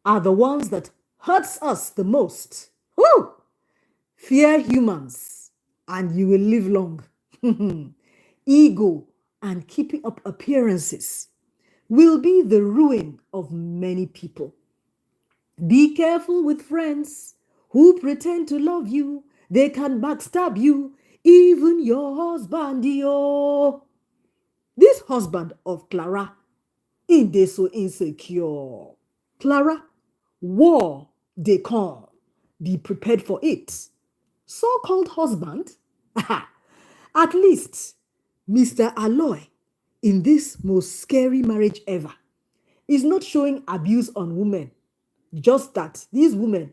are the ones that hurts us the most. Woo! Fear humans and you will live long. Ego and keeping up appearances will be the ruin of many people. Be careful with friends who pretend to love you. They can backstab you, even your husband. Yo. This husband of Clara, they so insecure. Clara, war they come. Be prepared for it. So-called husband, at least Mr. Aloy, in this most scary marriage ever, is not showing abuse on women. Just that these women,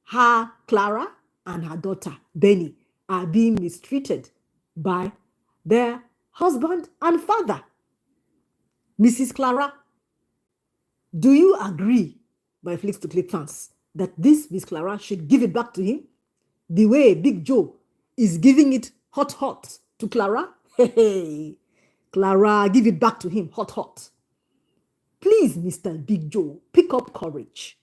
her Clara and her daughter Benny, are being mistreated by their husband and father. Mrs. Clara, do you agree, my Flicks to Click fans, that this Miss Clara should give it back to him? The way Big Joe is giving it hot to Clara? Hey, Clara, give it back to him hot. Please, Mr. Big Joe, pick up courage.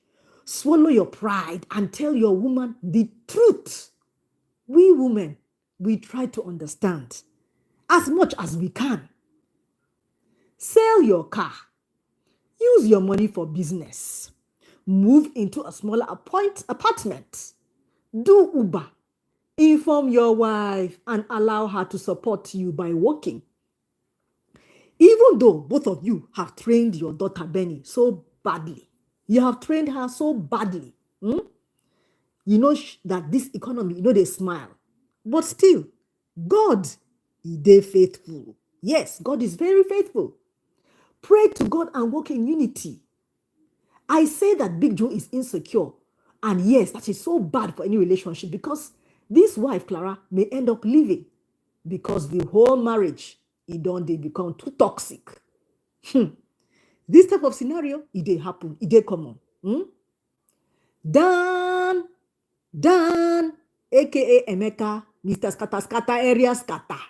Swallow your pride and tell your woman the truth. We women, we try to understand as much as we can. Sell your car. Use your money for business. Move into a smaller apartment. Do Uber. Inform your wife and allow her to support you by working. Even though both of you have trained your daughter Benny so badly, you have trained her so badly, you know that this economy, they smile. But still, God, He faithful. Yes, God is very faithful. Pray to God and work in unity. I say that Big Joe is insecure. And yes, that is so bad for any relationship because this wife, Clara, may end up leaving because the whole marriage, they become too toxic. This type of scenario, it happen, it common. Dan, aka Emeka, Mr. Scatter area scatter.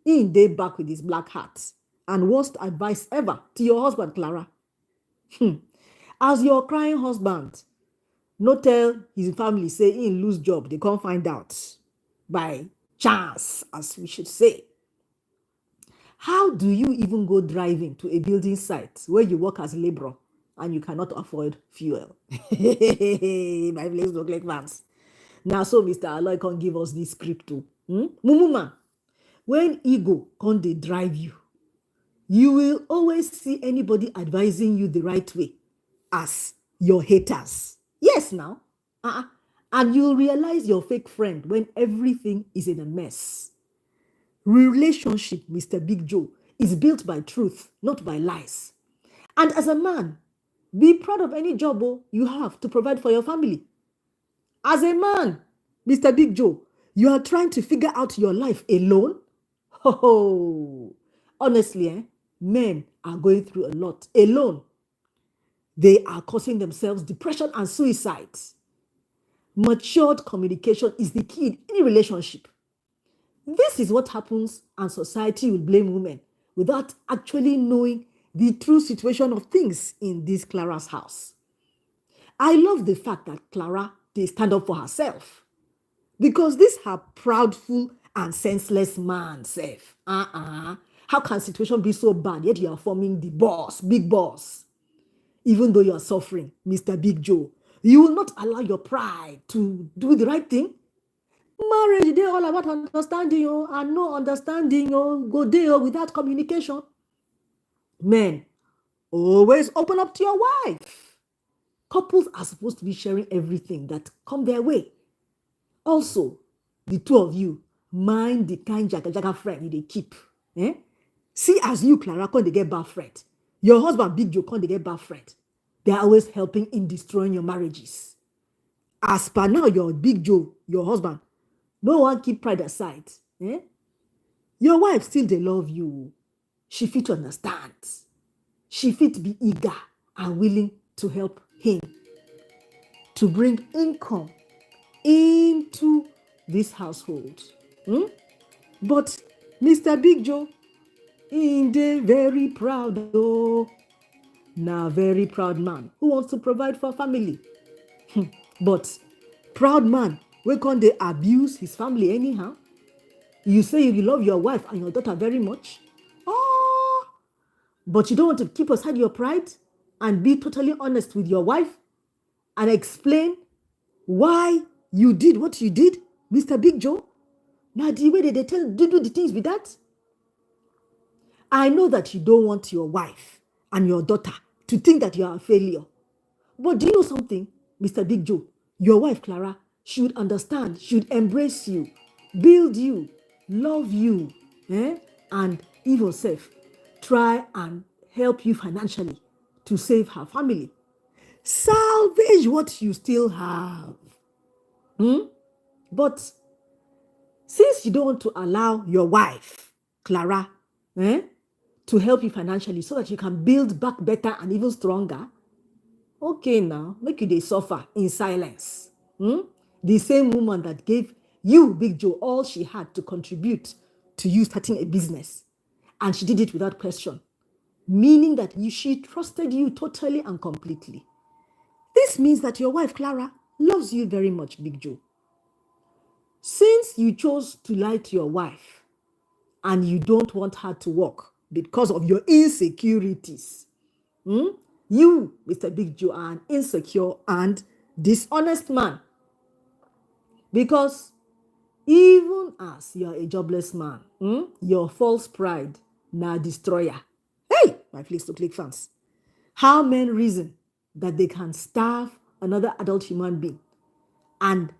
In day back with his black hat. And worst advice ever to your husband, Clara. As your crying husband, no tell his family say he lose job, they can't find out. By chance, as we should say. How do you even go driving to a building site where you work as a laborer and you cannot afford fuel? My place look like fans. Now, so Mr. Aloy can give us this script too. Mumuma, when ego can they drive you, you will always see anybody advising you the right way as your haters. Yes, now. And you'll realize your fake friend when everything is in a mess. Relationship, Mr. Big Joe, is built by truth, not by lies. And as a man, be proud of any job you have to provide for your family. As a man, Mr. Big Joe, you are trying to figure out your life alone? Honestly, men are going through a lot alone. They are causing themselves depression and suicide. Matured communication is the key in any relationship. This is what happens, and society will blame women without actually knowing the true situation of things in this Clara's house. I love the fact that Clara, they stand up for herself. Because this her proudful and senseless man self. How can situation be so bad, yet you are forming the boss, big boss? Even though you are suffering, Mr. Big Joe, you will not allow your pride to do the right thing. Marriage, they all about understanding and no understanding go there without communication. Men, always open up to your wife. Couples are supposed to be sharing everything that come their way. Also, the two of you, mind the kind jaga friend they keep. See, as you, Clara, can't they get bad friend? Your husband, Big Joe, can't they get bad friend? They are always helping in destroying your marriages. As per now, your Big Joe, your husband, no one keep pride aside. Your wife still they love you. She fit understand. She fit be eager and willing to help him to bring income into this household. But Mr. Big Joe, they very proud though. Now, very proud man who wants to provide for family. But proud man, where can they abuse his family anyhow? You say you love your wife and your daughter very much. Oh, but you don't want to keep aside your pride and be totally honest with your wife and explain why you did what you did, Mr. Big Joe. Now, the way they tell you do the things with that. I know that you don't want your wife and your daughter to think that you are a failure. But do you know something, Mr. Big Joe? Your wife, Clara, should understand, should embrace you, build you, love you, and even self, try and help you financially to save her family. Salvage what you still have. But since you don't want to allow your wife, Clara, to help you financially so that you can build back better and even stronger, okay now, make you dey suffer in silence. The same woman that gave you, Big Joe, all she had to contribute to you starting a business. And she did it without question. Meaning that she trusted you totally and completely. This means that your wife, Clara, loves you very much, Big Joe. Since you chose to lie to your wife and you don't want her to work because of your insecurities, you, Mr. Big Joe, are an insecure and dishonest man. Because even as you are a jobless man, your false pride now destroyer. Hey, my Flicks to Click fans. How men reason that they can starve another adult human being and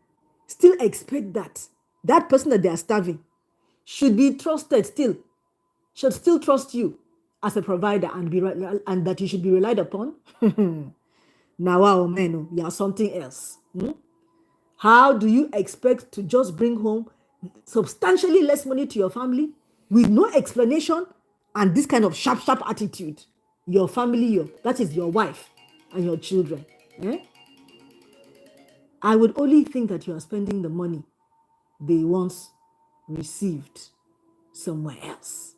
still expect that person that they are starving should be trusted still, should still trust you as a provider and that you should be relied upon? Now, wow, man, you are something else. How do you expect to just bring home substantially less money to your family with no explanation and this kind of sharp attitude? Your family, that is your wife and your children. I would only think that you are spending the money they once received somewhere else.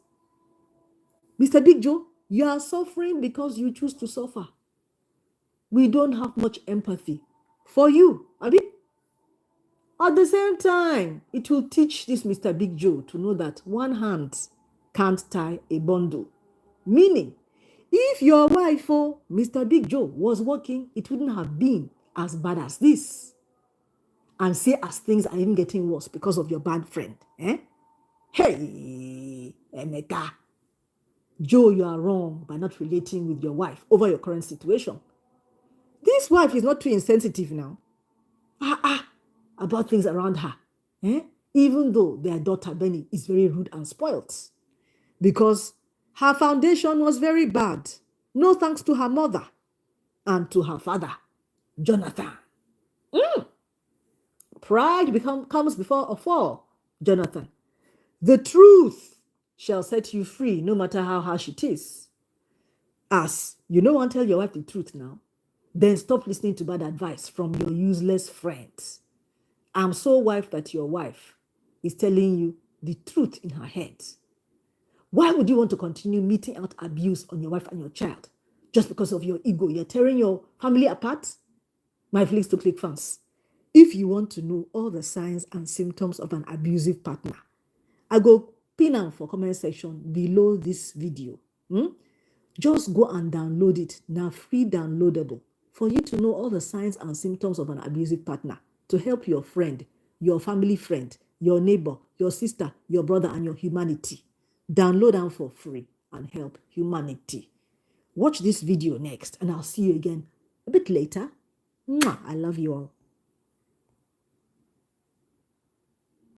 Mr. Big Joe, you are suffering because you choose to suffer. We don't have much empathy for you, Abi. At the same time, it will teach this Mr. Big Joe to know that one hand can't tie a bundle. Meaning, if your wife, Mr. Big Joe, was working, it wouldn't have been as bad as this. And say as things are even getting worse because of your bad friend. Hey, Emeka. Joe, you are wrong by not relating with your wife over your current situation. This wife is not too insensitive now. About things around her. Even though their daughter, Benny, is very rude and spoilt. Because her foundation was very bad. No thanks to her mother and to her father, Jonathan. Pride comes before a fall, Jonathan. The truth shall set you free, no matter how harsh it is. As you don't want to tell your wife the truth now, then stop listening to bad advice from your useless friends. I'm so wife that your wife is telling you the truth in her head. Why would you want to continue meting out abuse on your wife and your child just because of your ego? You're tearing your family apart? My Flicks to Click fans, if you want to know all the signs and symptoms of an abusive partner, I go pin am for comment section below this video. Just go and download it. Now free downloadable for you to know all the signs and symptoms of an abusive partner to help your friend, your family friend, your neighbor, your sister, your brother, and your humanity. Download them for free and help humanity. Watch this video next, and I'll see you again a bit later. Mwah, I love you all.